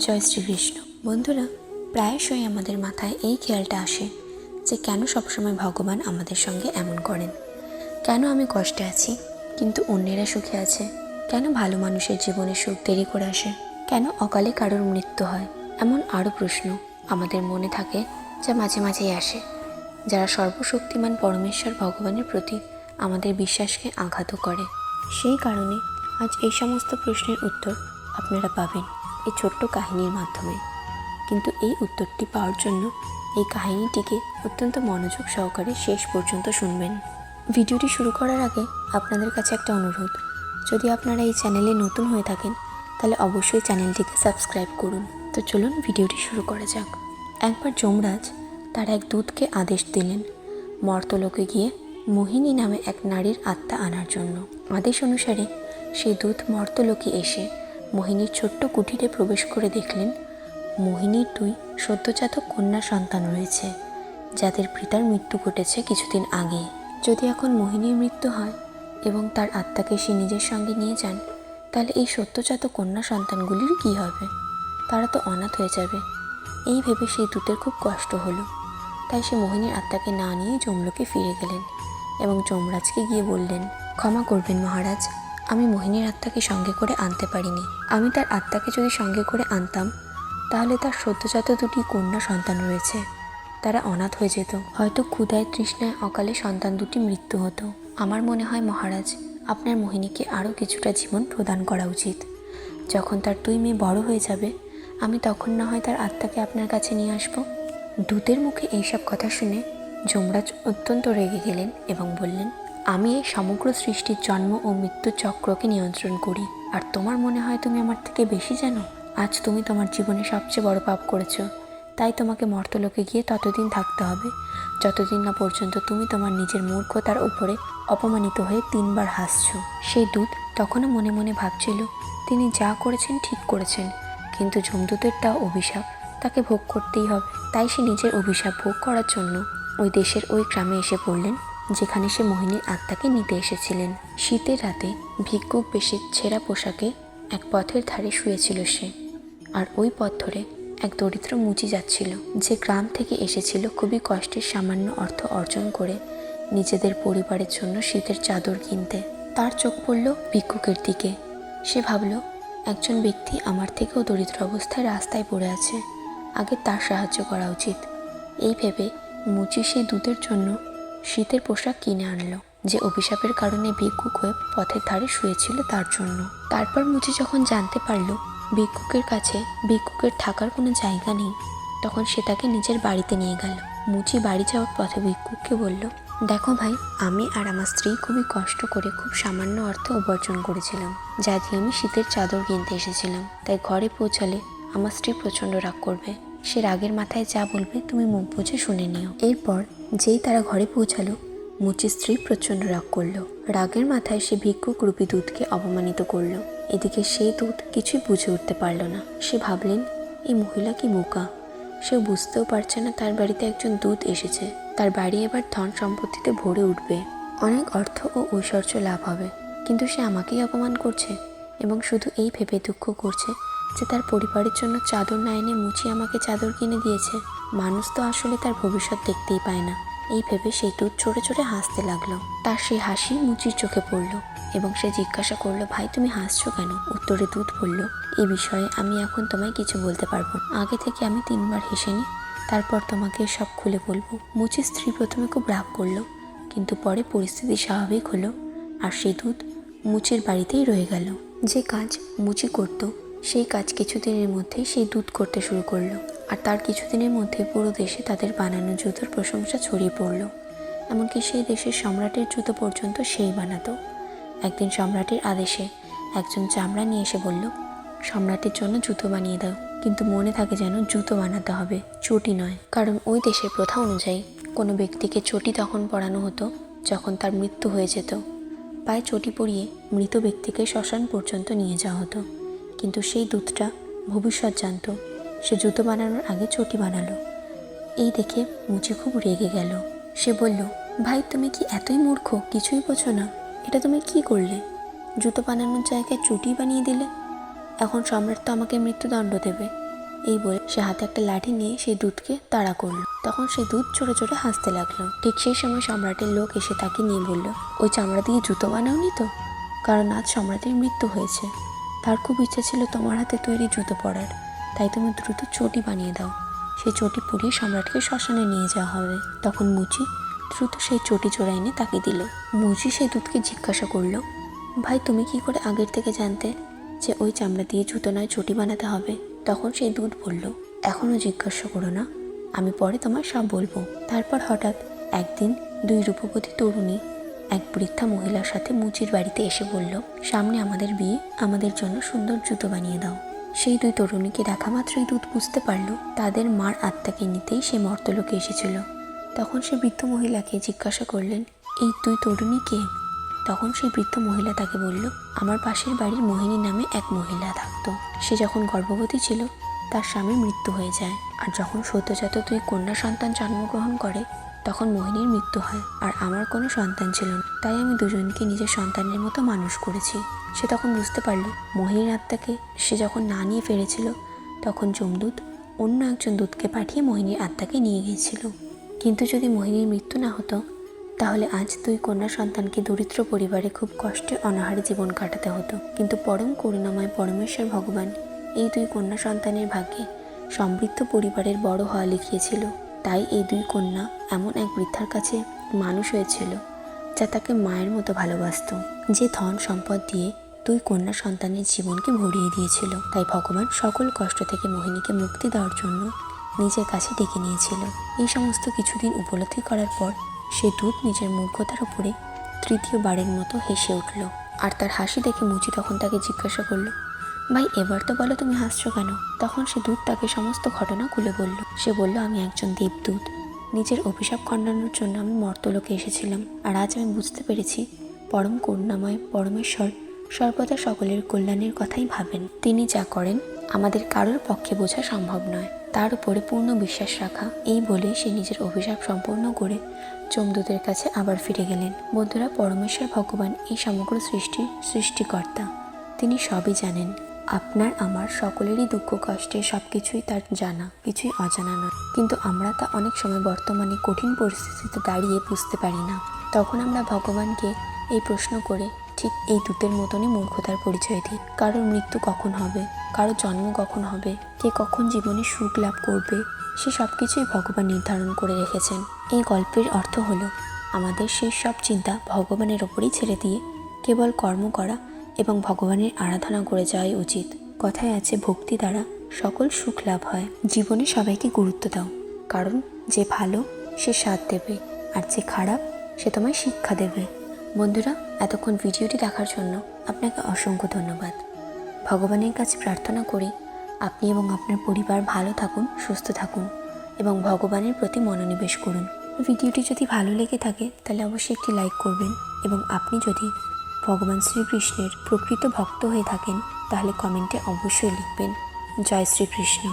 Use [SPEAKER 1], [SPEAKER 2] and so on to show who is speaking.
[SPEAKER 1] জয় শ্রীকৃষ্ণ। বন্ধুরা, প্রায়শই আমাদের মাথায় এই খেয়ালটা আসে যে কেন সবসময় ভগবান আমাদের সঙ্গে এমন করেন। কেন আমি কষ্টে আছি কিন্তু অন্যেরা সুখে আছে? কেন ভালো মানুষের জীবনে সুখ দেরি করে আসে? কেন অকালে কারোর মৃত্যু হয়? এমন আরও প্রশ্ন আমাদের মনে থাকে, যা মাঝে মাঝেই আসে, যারা সর্বশক্তিমান পরমেশ্বর ভগবানের প্রতি আমাদের বিশ্বাসকে আঘাত করে। সেই কারণে আজ এই সমস্ত প্রশ্নের উত্তর আপনারা পাবেন এই ছোট্ট কাহিনীর মাধ্যমে। কিন্তু এই উত্তরটি পাওয়ার জন্য এই কাহিনীটিকে অত্যন্ত মনোযোগ সহকারে শেষ পর্যন্ত শুনবেন। ভিডিওটি শুরু করার আগে আপনাদের কাছে একটা অনুরোধ, যদি আপনারা এই চ্যানেলে নতুন হয়ে থাকেন তাহলে অবশ্যই চ্যানেলটিকে সাবস্ক্রাইব করুন। তো চলুন ভিডিওটি শুরু করা যাক। একবার যমরাজ তার এক দূতকে আদেশ দিলেন মর্তলোকে গিয়ে মোহিনী নামে এক নারীর আত্মা আনার জন্য। আদেশ অনুসারে সেই দূত মর্তলোকে এসে মোহিনীর ছোট্ট কুঠিরে প্রবেশ করে দেখলেন মোহিনীর দুই সদ্যজাত কন্যা সন্তান রয়েছে, যাদের পিতার মৃত্যু ঘটেছে কিছুদিন আগে। যদি এখন মোহিনীর মৃত্যু হয় এবং তার আত্মাকে সে নিজের সঙ্গে নিয়ে যান, তাহলে এই সদ্যজাত কন্যা সন্তানগুলির কী হবে? তারা তো অনাথ হয়ে যাবে। এই ভেবে সেই দূতের খুব কষ্ট হলো। তাই সে মোহিনীর আত্মাকে না নিয়ে যমলোকে ফিরে গেলেন এবং যমরাজকে গিয়ে বললেন, ক্ষমা করবেন মহারাজ, আমি মোহিনীর আত্মাকে সঙ্গে করে আনতে পারিনি। আমি তার আত্মাকে যদি সঙ্গে করে আনতাম তাহলে তার সদ্যজাত দুটি কন্যা সন্তান রয়েছে, তারা অনাথ হয়ে যেত। হয়তো ক্ষুধায় তৃষ্ণায় অকালে সন্তান দুটি মৃত্যু হতো। আমার মনে হয় মহারাজ, আপনার মোহিনীকে আরও কিছুটা জীবন প্রদান করা উচিত। যখন তার দুই মেয়ে বড় হয়ে যাবে, আমি তখন না হয় তার আত্মাকে আপনার কাছে নিয়ে আসব। দূতের মুখে এইসব কথা শুনে যমরাজ অত্যন্ত রেগে গেলেন এবং বললেন, আমি এই সমগ্র সৃষ্টির জন্ম ও মৃত্যু চক্রকে নিয়ন্ত্রণ করি, আর তোমার মনে হয় তুমি আমার থেকে বেশি জানো? আজ তুমি তোমার জীবনে সবচেয়ে বড় পাপ করেছো, তাই তোমাকে মর্তলোকে গিয়ে ততদিন থাকতে হবে যতদিন না পর্যন্ত তুমি তোমার নিজের মূর্খতার উপরে অপমানিত হয়ে 3 বার হাসছো। সেই দূত তখনও মনে মনে ভাবছিল তিনি যা করেছেন ঠিক করেছেন, কিন্তু যমদূতের তা অভিশাপ তাকে ভোগ করতেই হবে। তাই সে নিজের অভিশাপ ভোগ করার জন্য ওই দেশের ওই গ্রামে এসে পড়লেন যেখানে সে মোহিনীর আত্মাকে নিতে এসেছিলেন। শীতের রাতে ভিক্ষুক বেশে ছেঁড়া পোশাকে এক পথের ধারে শুয়েছিল সে, আর ওই পথ ধরে এক দরিদ্র মুচি যাচ্ছিল, যে গ্রাম থেকে এসেছিল খুবই কষ্টের সামান্য অর্থ অর্জন করে নিজেদের পরিবারের জন্য শীতের চাদর কিনতে। তার চোখ পড়ল ভিক্ষুকের দিকে। সে ভাবল, একজন ব্যক্তি আমার থেকেও দরিদ্র অবস্থায় রাস্তায় পড়ে আছে, আগে তার সাহায্য করা উচিত। এই ভেবে মুচি সেই দূতের জন্য শীতের পোশাক কিনে আনলো, যে অভিশাপের কারণে ভিক্ষুক হয়ে পথের ধারে শুয়েছিল তার জন্য। তারপর মুচি যখন জানতে পারল ভিক্ষুকের কাছে ভিক্ষুকের থাকার কোনো জায়গা নেই, তখন সে তাকে নিজের বাড়িতে নিয়ে গেল। মুচি বাড়ি যাওয়ার পথে ভিক্ষুককে বলল, দেখো ভাই, আমি আর আমার স্ত্রী খুবই কষ্ট করে খুব সামান্য অর্থ উপার্জন করেছিলাম, যা দিয়ে আমি শীতের চাদর কিনতে এসেছিলাম। তাই ঘরে পৌঁছালে আমার স্ত্রী প্রচণ্ড রাগ করবে। সে রাগের মাথায় যা বলবে তুমি মুখ বুঝে শুনে নিও। এরপর যেই তারা ঘরে পৌঁছালো, মুচির স্ত্রী প্রচণ্ড রাগ করলো। রাগের মাথায় সে ভিক্ষুক রূপী দূতকে অপমানিত করলো। এদিকে সেই দূত কিছুই বুঝে উঠতে পারল না। সে ভাবলেন, এই মহিলা কি বোকা, সেও বুঝতেও পারছে না তার বাড়িতে একজন দূত এসেছে। তার বাড়ি এবার ধন সম্পত্তিতে ভরে উঠবে, অনেক অর্থ ও ঐশ্বর্য লাভ হবে, কিন্তু সে আমাকেই অপমান করছে এবং শুধু এই ভেবে দুঃখ করছে যে তার পরিবারের জন্য চাদর না এনে মুচি আমাকে চাদর কিনে দিয়েছে। মানুষ তো আসলে তার ভবিষ্যৎ দেখতেই পায় না। এই ভেবে সেই দূত চড়ে চড়ে হাসতে লাগলো। তার সেই হাসি মুচির চোখে পড়ল এবং সে জিজ্ঞাসা করলো, ভাই তুমি হাসছো কেন? উত্তরে দূত বলল, এই বিষয়ে আমি এখন তোমায় কিছু বলতে পারবো। আগে থেকে আমি 3 বার হেসে নিই, তারপর তোমাকে সব খুলে বলবো। মুচির স্ত্রী প্রথমে খুব রাগ করলো, কিন্তু পরে পরিস্থিতি স্বাভাবিক হলো আর সেই দূত মুচির বাড়িতেই রয়ে গেল। যে কাজ মুচি করত সেই কাজ কিছুদিনের মধ্যেই সেই দূত করতে শুরু করলো, আর তার কিছুদিনের মধ্যে পুরো দেশে তাদের বানানো জুতোর প্রশংসা ছড়িয়ে পড়ল। এমনকি সেই দেশের সম্রাটের জুতো পর্যন্ত সেই বানাতো। একদিন সম্রাটের আদেশে একজন চামড়া নিয়ে এসে বলল, সম্রাটের জন্য জুতো বানিয়ে দাও, কিন্তু মনে থাকে যেন জুতো বানাতে হবে, চটি নয়। কারণ ওই দেশের প্রথা অনুযায়ী কোনো ব্যক্তিকে চটি তখন পরানো হতো যখন তার মৃত্যু হয়ে যেত। পায়ে চটি পরিয়ে মৃত ব্যক্তিকে শ্মশান পর্যন্ত নিয়ে যাওয়া হতো। কিন্তু সেই দূতটা ভবিষ্যৎ জানত, সে জুতো বানানোর আগে চটি বানালো। এই দেখে মুচি খুব রেগে গেল। সে বলল, ভাই তুমি কি এতই মূর্খ, কিছুই বোঝো না? এটা তুমি কি করলে? জুতো বানানোর জায়গায় চটি বানিয়ে দিলে। এখন সম্রাট তো আমাকে মৃত্যুদণ্ড দেবে, এই বলে সে হাতে একটা লাঠি নিয়ে সেই দুধকে তাড়া করলো। তখন সেই দুধ চড়ে চড়ে হাসতে লাগলো। ঠিক সেই সময় সম্রাটের লোক এসে তাকে নিয়ে বলল, ওই চামড়া দিয়ে জুতো বানাওনি তো? কারণ আজ সম্রাটের মৃত্যু হয়েছে। তার খুব ইচ্ছে ছিল তোমার হাতে তৈরি জুতো পরার, তাই তুমি দ্রুত চটি বানিয়ে দাও। সেই চটি পরিয়ে সম্রাটকে শ্মশানে নিয়ে যাওয়া হবে। তখন মুচি দ্রুত সেই চটি চোরা এনে তাকে দিল। মুচি সেই দুধকে জিজ্ঞাসা করলো, ভাই তুমি কি করে আগের থেকে জানতে যে ওই চামড়া দিয়ে জুতো নয় চটি বানাতে হবে? তখন সেই দুধ বলল, এখনও জিজ্ঞাসা করো না, আমি পরে তোমার সব বলবো। তারপর হঠাৎ একদিন দুই রূপবতী তরুণী এক বৃদ্ধা মহিলার সাথে মুচির বাড়িতে এসে বলল, সামনে আমাদের বিয়ে, আমাদের জন্য সুন্দর জুতো বানিয়ে দাও। সেই দুই তরুণীকে দেখা মাত্রই দুধ বুঝতে পারল তাদের মার আত্মাকে নিতেই সে মর্তলোকে এসেছিল। তখন সে বৃদ্ধ মহিলাকে জিজ্ঞাসা করলেন, এই দুই তরুণী কে? তখন সেই বৃদ্ধ মহিলা তাকে বলল, আমার পাশের বাড়ির মোহিনী নামে এক মহিলা থাকতো। সে যখন গর্ভবতী ছিল তার স্বামীর মৃত্যু হয়ে যায়, আর যখন সদ্যজাত দুই কন্যা সন্তান জন্মগ্রহণ করে তখন মোহিনীর মৃত্যু হয়। আর আমার কোনো সন্তান ছিল না, তাই আমি দুজনকে নিজের সন্তানের মতো মানুষ করেছি। সে তখন বুঝতে পারল মোহিনীর আত্মাকে সে যখন না নিয়ে ফিরেছিল তখন যমদূত অন্য একজন দূতকে পাঠিয়ে মোহিনীর আত্মাকে নিয়ে গিয়েছিল। কিন্তু যদি মোহিনীর মৃত্যু না হতো তাহলে আজ দুই কন্যা সন্তানকে দরিদ্র পরিবারে খুব কষ্টে অনাহারে জীবন কাটাতে হতো। কিন্তু পরম করুণাময় পরমেশ্বর ভগবান এই দুই কন্যা সন্তানের ভাগ্যে সমৃদ্ধ পরিবারের বড় হওয়া লিখিয়েছিল। তাই এই দুই কন্যা এমন এক বৃদ্ধার কাছে মানুষ হয়েছিল যা তাকে মায়ের মতো ভালোবাসত, যে ধন সম্পদ দিয়ে দুই কন্যা সন্তানের জীবনকে ভরিয়ে দিয়েছিল। তাই ভগবান সকল কষ্ট থেকে মোহিনীকে মুক্তি দেওয়ার জন্য নিজের কাছে ডেকে নিয়েছিল। এই সমস্ত কিছুদিন উপলব্ধি করার পর সে দুধ নিজের মূর্খতার উপরে তৃতীয়বারের মতো হেসে উঠল। আর তার হাসি দেখে মুচি তখন তাকে জিজ্ঞাসা করল, ভাই এবার তো বলো তুমি হাসছো কেন? তখন সে দুধ তাকে সমস্ত ঘটনা খুলে বলল। সে বলল, আমি একজন দেবদূত, নিজের অভিশাপ খণ্ডানোর জন্য আমি মর্তলোকে এসেছিলাম। আর আজ আমি বুঝতে পেরেছি পরম করুণাময় পরমেশ্বর সর্বদা সকলের কল্যাণের কথাই ভাবেন। তিনি যা করেন আমাদের কারোর পক্ষে বোঝা সম্ভব নয়, তার উপরে পূর্ণ বিশ্বাস রাখা। এই বলে সে নিজের অভিশাপ সম্পূর্ণ করে যমদূতের কাছে আবার ফিরে গেলেন। বন্ধুরা, পরমেশ্বর ভগবান এই সমগ্র সৃষ্টির সৃষ্টিকর্তা। তিনি সবই জানেন। আপনার আমার সকলেরই দুঃখ কষ্টে সব কিছুই তার জানা, কিছুই অজানা নয়। কিন্তু আমরা তা অনেক সময় বর্তমানে কঠিন পরিস্থিতিতে দাঁড়িয়ে বুঝতে পারি না। তখন আমরা ভগবানকে এই প্রশ্ন করে ঠিক এই দূতের মতনই মূর্খতার পরিচয় দিই। কারোর মৃত্যু কখন হবে, কারো জন্ম কখন হবে, কে কখন জীবনে সুখ লাভ করবে, সে সব কিছুই ভগবান নির্ধারণ করে রেখেছেন। এই গল্পের অর্থ হলো আমাদের সেই সব চিন্তা ভগবানের ওপরই ছেড়ে দিয়ে কেবল কর্ম করা এবং ভগবানের আরাধনা করে যাওয়াই উচিত। কথায় আছে, ভক্তি দ্বারা সকল সুখ লাভ হয়। জীবনে সবাইকে গুরুত্ব দাও, কারণ যে ভালো সে সাথ দেবে, আর যে খারাপ সে তোমায় শিক্ষা দেবে। বন্ধুরা, এতক্ষণ ভিডিওটি দেখার জন্য আপনাকে অসংখ্য ধন্যবাদ। ভগবানের কাছে প্রার্থনা করি আপনি এবং আপনার পরিবার ভালো থাকুন, সুস্থ থাকুন এবং ভগবানের প্রতি মনোনিবেশ করুন। ভিডিওটি যদি ভালো লেগে থাকে তাহলে অবশ্যই একটি লাইক করবেন, এবং আপনি যদি ভগবান শ্রীকৃষ্ণের প্রকৃত ভক্ত হয়ে থাকেন তাহলে কমেন্টে অবশ্যই লিখবেন, জয় শ্রীকৃষ্ণ।